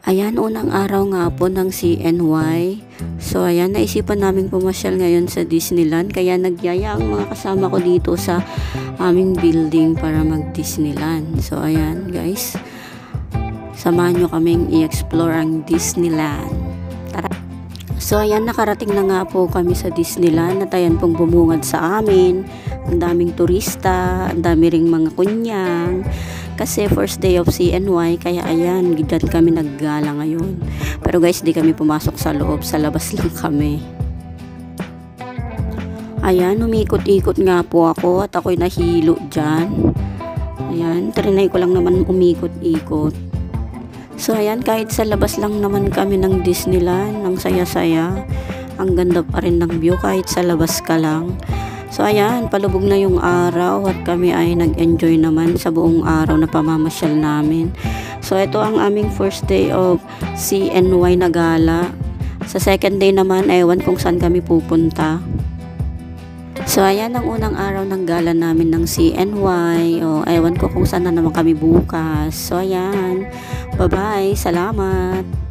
Ayan, unang araw nga po ng CNY. So, ayan, naisipan namin pumasyal ngayon sa Disneyland. Kaya nagyaya ang mga kasama ko dito sa aming building para mag-Disneyland. So, ayan, guys. Samahan nyo kaming i-explore ang Disneyland. Tara! So, ayan, nakarating na nga po kami sa Disneyland at ayan pong bumungad sa amin. Ang daming turista, ang dami ring mga kunyang. Kasi first day of CNY, kaya ayan, dyan kami naggala ngayon. Pero guys, di kami pumasok sa loob, sa labas lang kami. Ayan, umikot-ikot nga po ako at ako'y nahilo dyan. Ayan, trinay ko lang naman umikot-ikot. So ayan, kahit sa labas lang naman kami ng Disneyland, ang saya-saya. Ang ganda pa rin ng view kahit sa labas ka lang. So ayan, palubog na yung araw at kami ay nag-enjoy naman sa buong araw na pamamasyal namin. So ito ang aming first day of CNY na gala. Sa second day naman, ewan kung saan kami pupunta. So ayan ang unang araw ng gala namin ng CNY. Ewan ko kung saan na naman kami bukas. So ayan, bye-bye, salamat!